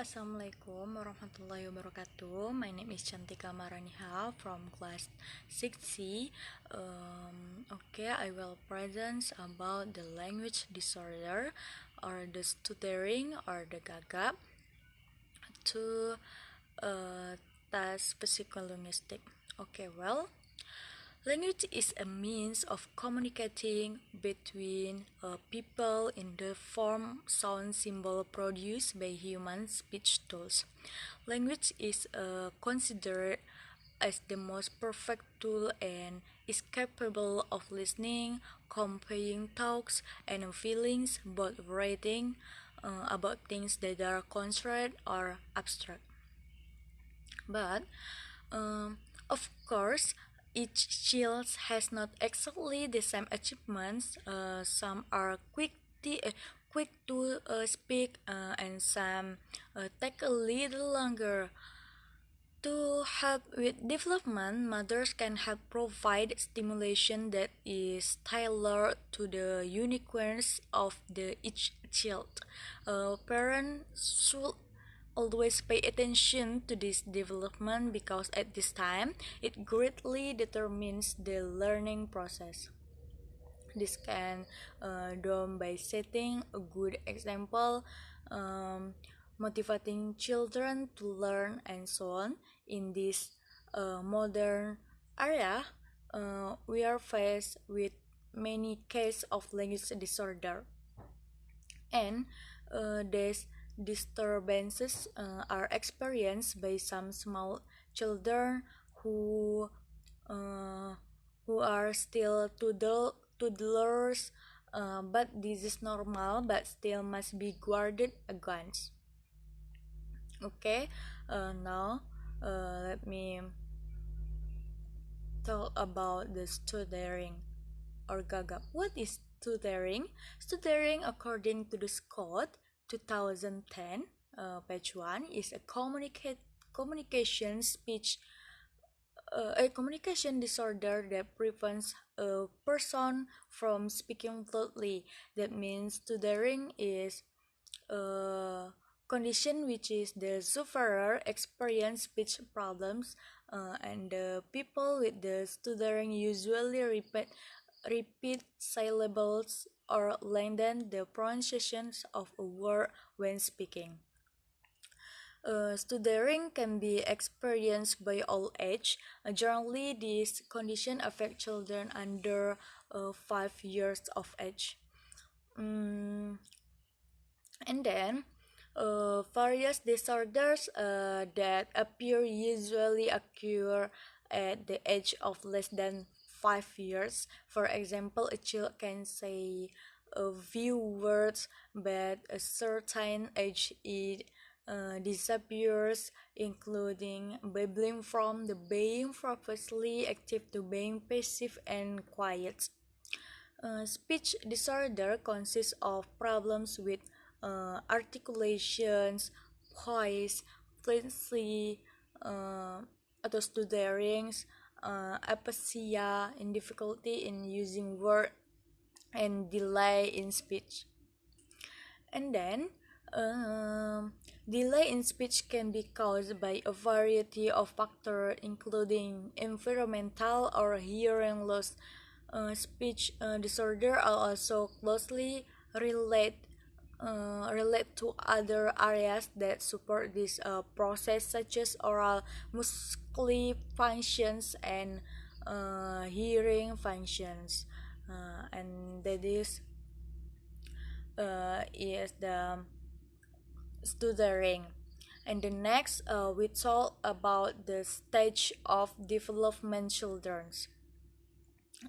Assalamualaikum warahmatullahi wabarakatuh. My name is Chantika Maharani from class 6C. I will present about the language disorder or the stuttering or the gagap to task psycholinguistic. Language is a means of communicating between people in the form, sound, symbol produced by human speech tools. Language is considered as the most perfect tool and is capable of listening, conveying thoughts and feelings, both writing about things that are concrete or abstract. But of course, each child has not exactly the same achievements. Some are quick to speak, and some take a little longer. To help with development, mothers can help provide stimulation that is tailored to the uniqueness of each child. Parents should always pay attention to this development because at this time it greatly determines the learning process. This can done by setting a good example, um, motivating children to learn, and so on. In this modern area, we are faced with many cases of language disorder, and these disturbances are experienced by some small children who uh, who are still toddlers, but this is normal but still must be guarded against. Now let me talk about the stuttering or gaga. What is stuttering? Stuttering, according to the Scott 2010, page 1, is communication speech a communication disorder that prevents a person from speaking fluently. That means stuttering is a condition which is the sufferer experience speech problems, and the people with the stuttering usually repeat syllables or lengthen the pronunciations of a word when speaking. Stuttering can be experienced by all age. Generally, this condition affects children under 5 years of age. Mm, and then, various disorders that appear usually occur at the age of less than 5 years. For example, a child can say a few words, but a certain age it disappears, including babbling from the being profusely active to being passive and quiet. Speech disorder consists of problems with articulations, voice, fluency, atau stutterings, aphasia, and difficulty in using words, and delay in speech. And then, delay in speech can be caused by a variety of factors, including environmental or hearing loss. Speech disorder are also closely relate to other areas that support this process, such as oral muscular functions and hearing functions, and that is the stuttering. And the next, we talk about the stage of development children's.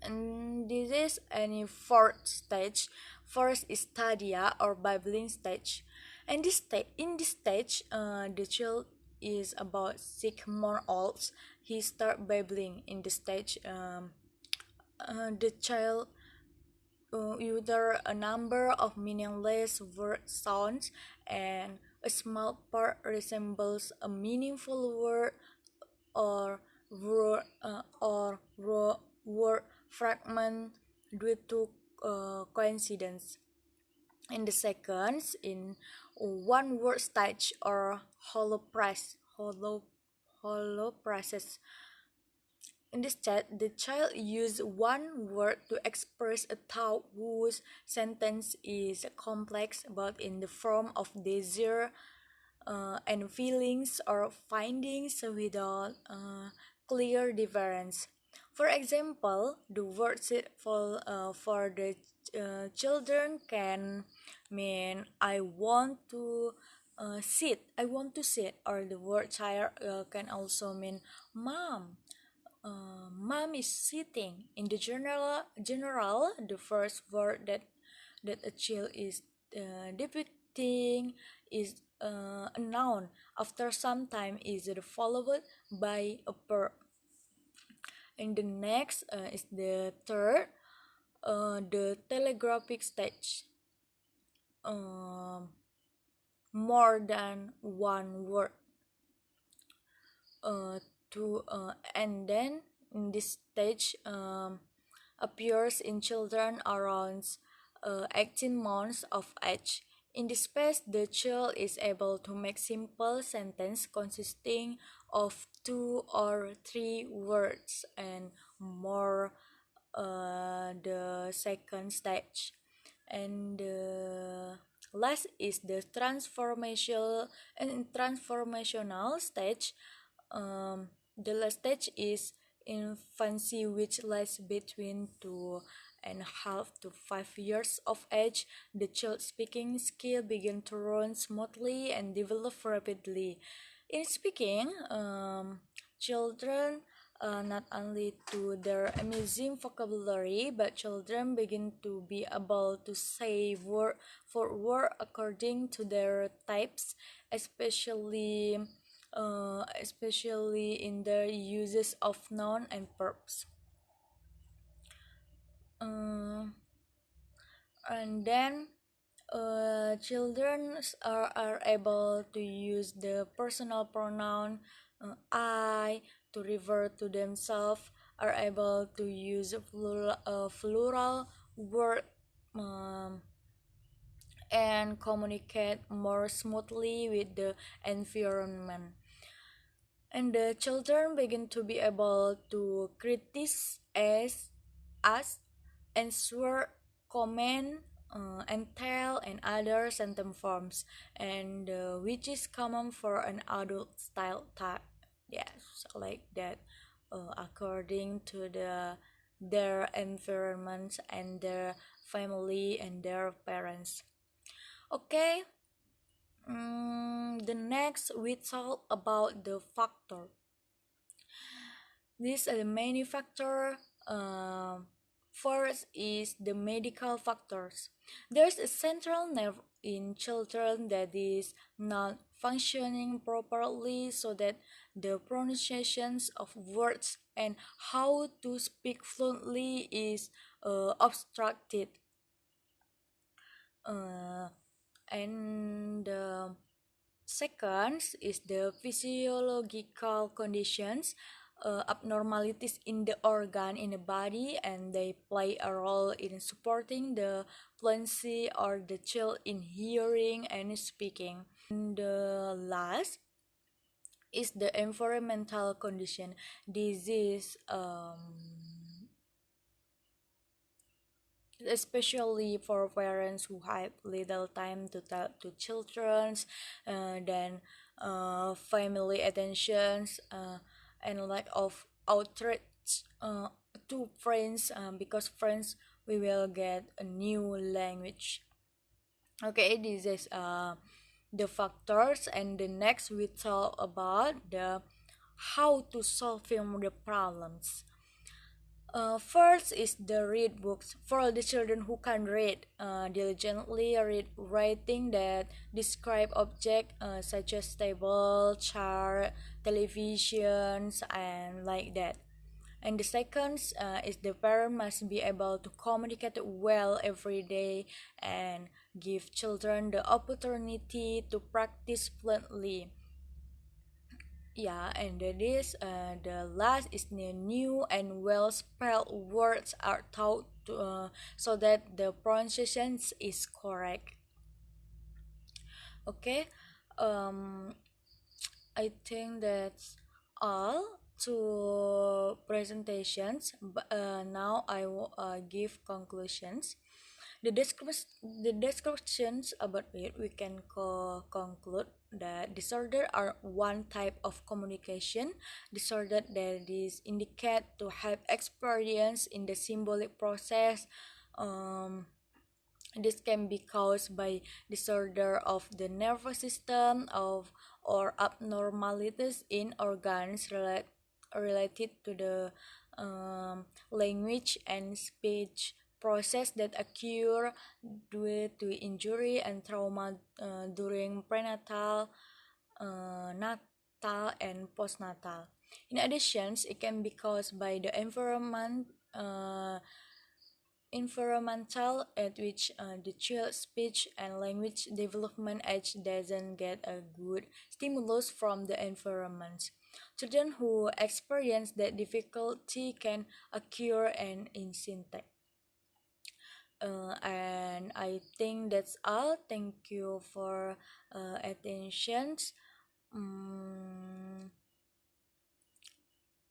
And this is any fourth stage. First is stadia or babbling stage. And in this stage, the child is about 6 months old. He start babbling in the stage. The child utter a number of meaningless word sounds, and a small part resembles a meaningful word or word fragment due to coincidence. And the second in one word stage or hollow process. In this chat, the child uses one word to express a thought whose sentence is complex but in the form of desire and feelings or findings without clear difference. For example, the word sit for the children can mean I want to sit, or the word child can also mean mom. Mom is sitting. In the general, the first word that a child is depicting is a noun. After some time, is followed by a verb. And the next is the third, the telegraphic stage. Um, More than one word to and then in this stage appears in children around 18 months of age. In this phase, the child is able to make simple sentences consisting of two or three words and more. The second stage, and the last is the transformational stage. The last stage is infancy, which lies between 2.5 to 5 years of age. The child speaking skill begin to run smoothly and develop rapidly. In speaking, children not only to their amazing vocabulary, but children begin to be able to say word for word according to their types, especially especially in the uses of noun and verbs. Uh, and then children are able to use the personal pronoun I to refer to themselves, are able to use plural word um, and communicate more smoothly with the environment. And the children begin to be able to criticize, ask, answer, comment, and tell, and other sentence forms, and which is common for an adult style type. Yes, like that, according to their environment and their family and their parents. Okay. The next we talk about the factor. These are the many factor. First is the medical factors. There's a central nerve in children that is not functioning properly, so that the pronunciations of words and how to speak fluently is obstructed. Uh, and Second is the physiological conditions, abnormalities in the organ in the body, and they play a role in supporting the fluency or the child in hearing and speaking. And the last is the environmental condition. This is especially for parents who have little time to talk to children, then family attentions, and lack of outreach to friends, because friends we will get a new language. Okay, this is the factors, and the next we talk about the how to solving the problems. First is the read books for the children who can read. Diligently read writing that describe objects such as table, chair, televisions, and like that. And the second is the parent must be able to communicate well every day and give children the opportunity to practice fluently. Yeah, and the last is the new and well spelled words are taught to, so that the pronunciation is correct. Okay, um, I think that's all to presentations. But now I will give conclusions. The descriptions about it, we can conclude that disorder are one type of communication disorder that is indicate to have experience in the symbolic process. Um, this can be caused by disorder of the nervous system of or abnormalities in organs related to the language and speech process that occur due to injury and trauma during prenatal, natal, and postnatal. In addition, it can be caused by the environmental at which the child's speech and language development age doesn't get a good stimulus from the environment. Children who experience that difficulty can occur in syntax. And I think that's all. Thank you for attentions.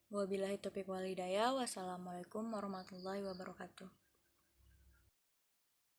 Wabillahi taufiq walhidayah. Wassalamualaikum warahmatullahi wabarakatuh.